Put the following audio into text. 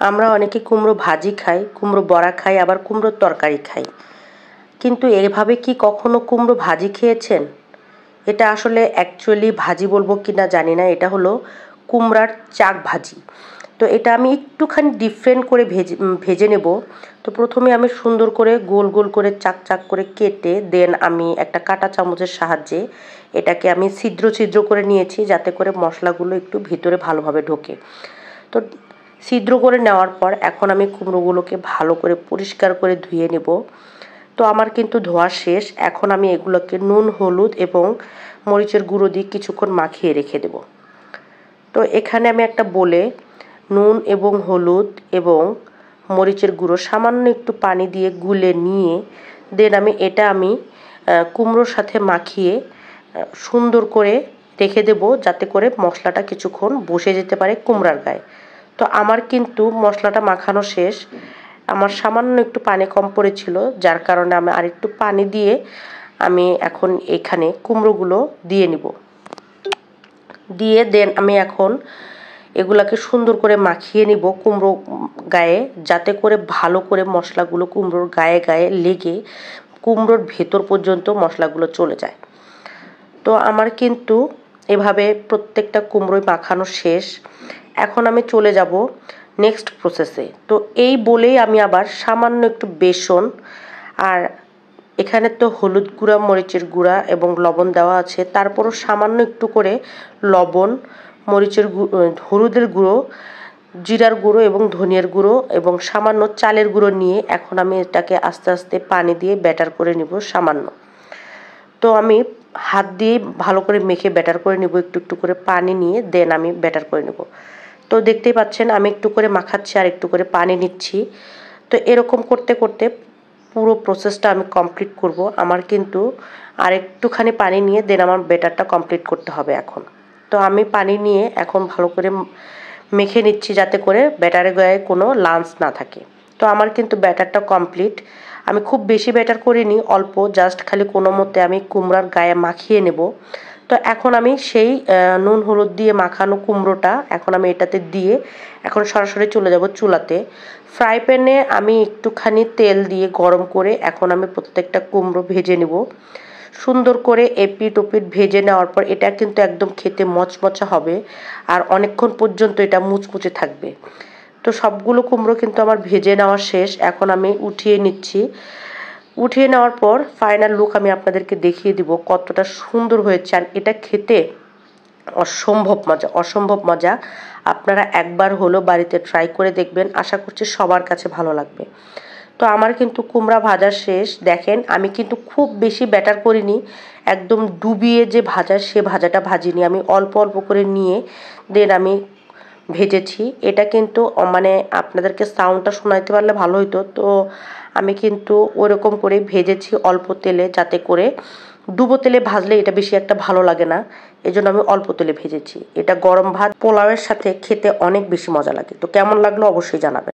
আমরা অনেকে কুমড়ো ভাজি খাই, কুমড়ো বড়া খাই, আবার কুমড়োর তরকারি খাই। কিন্তু এভাবে কি কখনো কুমড়ো ভাজি খেয়েছেন? এটা আসলে অ্যাকচুয়ালি ভাজি বলবো কিনা জানি না, এটা হলো কুমড়ার চাক ভাজি। তো এটা আমি একটুখানি ডিফারেন্ট করে ভেজে নেব। তো প্রথমে আমি সুন্দর করে গোল গোল করে চাক চাক করে কেটে দেন আমি একটা কাঁটা চামচের সাহায্যে এটাকে আমি ছিদ্র ছিদ্র করে নিয়েছি, যাতে করে মশলাগুলো একটু ভিতরে ভালোভাবে ঢোকে। তো ছিদ্র করে নেওয়ার পর এখন আমি কুমড়োগুলোকে ভালো করে পরিষ্কার করে ধুয়ে নেব। তো আমার কিন্তু ধোয়া শেষ। এখন আমি এগুলোকে নুন, হলুদ এবং মরিচের গুঁড়ো দিয়ে কিছুক্ষণ মাখিয়ে রেখে দেব। তো এখানে আমি একটা বলে নুন এবং হলুদ এবং মরিচের গুঁড়ো সামান্য একটু পানি দিয়ে গুলে নিয়ে দেন আমি কুমড়োর সাথে মাখিয়ে সুন্দর করে রেখে দেব, যাতে করে মশলাটা কিছুক্ষণ বসে যেতে পারে কুমড়ার গায়ে। তো আমার কিন্তু মশলাটা মাখানো শেষ। আমার সামান্য একটু পানি কম পড়েছিল, যার কারণে আমি আরেকটু পানি দিয়ে আমি এখন এখানে কুমড়োগুলো দিয়ে নিব। দিয়ে দেন আমি এখন এগুলাকে সুন্দর করে মাখিয়ে নিব কুমড়ো গায়ে, যাতে করে ভালো করে মশলাগুলো কুমড়োর গায়ে গায়ে লেগে কুমড়োর ভেতর পর্যন্ত মশলাগুলো চলে যায়। তো আমার কিন্তু এভাবে প্রত্যেকটা কুমড়োই মাখানো শেষ। এখন আমি চলে যাব নেক্সট প্রসেসে। তো এই বলেই আমি আবার সামান্য একটু বেসন, আর এখানে তো হলুদ গুঁড়া, মরিচের গুঁড়া এবং লবণ দেওয়া আছে, তারপরও সামান্য একটু করে লবণ, মরিচের হলুদের গুঁড়ো, জিরার গুঁড়ো এবং ধনিয়ার গুঁড়ো এবং সামান্য চালের গুঁড়ো নিয়ে এখন আমি এটাকে আস্তে আস্তে পানি দিয়ে ব্যাটার করে নিব সামান্য। তো আমি হাত দিয়ে ভালো করে মেখে ব্যাটার করে নিব, একটু একটু করে পানি নিয়ে দেন আমি ব্যাটার করে নেব। তো দেখতেই পাচ্ছেন আমি একটু করে মাখাচ্ছি আর একটু করে পানি নিচ্ছি। তো এরকম করতে করতে পুরো প্রসেসটা আমি কমপ্লিট করব। আমার কিন্তু আর একটুখানি পানি নিয়ে দেন আমার ব্যাটারটা কমপ্লিট করতে হবে এখন। তো আমি পানি নিয়ে এখন ভালো করে মেখে নিচ্ছি, যাতে করে ব্যাটারের গায়ে কোনো লাম্পস না থাকে। তো আমার কিন্তু ব্যাটারটা কমপ্লিট। আমি খুব বেশি ব্যাটার করিনি, অল্প জাস্ট খালি কোনো মতে আমি কুমড়ার গায়ে মাখিয়ে নেব। তো এখন আমি সেই নুন হলুদ দিয়ে মাখানো কুমড়োটা এখন আমি এটাতে দিয়ে এখন সরাসরি চলে যাব চুলাতে। ফ্রাই প্যানে আমি একটুখানি তেল দিয়ে গরম করে এখন আমি প্রত্যেকটা কুমড়ো ভেজে নেব। সুন্দর করে এপিট ওপিট ভেজে নেওয়ার পর এটা কিন্তু একদম খেতে মচমচা হবে আর অনেকক্ষণ পর্যন্ত এটা মুচমুচে থাকবে। তো সবগুলো কুমড়ো কিন্তু আমার ভেজে নেওয়া শেষ। এখন আমি উঠিয়ে নিচ্ছি। উঠিয়ে নেওয়ার পর ফাইনাল লুক আমি আপনাদেরকে দেখিয়ে দিব কতটা সুন্দর হয়েছে। আর এটা খেতে অসম্ভব মজা। আপনারা একবার হলো বাড়িতে ট্রাই করে দেখবেন, আশা করছি সবার কাছে ভালো লাগবে। তো আমার কিন্তু কুমড়া ভাজা শেষ। দেখেন আমি কিন্তু খুব বেশি ব্যাটার করিনি, একদম ডুবিয়ে যে ভাজা সে ভাজাটা ভাজিনি, আমি অল্প অল্প করে নিয়ে দেন আমি ভেজেছি। এটা কিন্তু মানে আপনাদেরকে সাউন্ডটা শোনাইতে পারলে ভালো হতো। তো আমি কিন্তু ওরকম করে ভেজেছি অল্প তেলে, যাতে করে ডুবো তেলে ভাজলে এটা বেশি একটা ভালো লাগে না, এজন্য আমি অল্প তেলে ভেজেছি। এটা গরম ভাত পোলাওয়ের সাথে খেতে অনেক বেশি মজা লাগে। তো কেমন লাগলো অবশ্যই জানাবেন।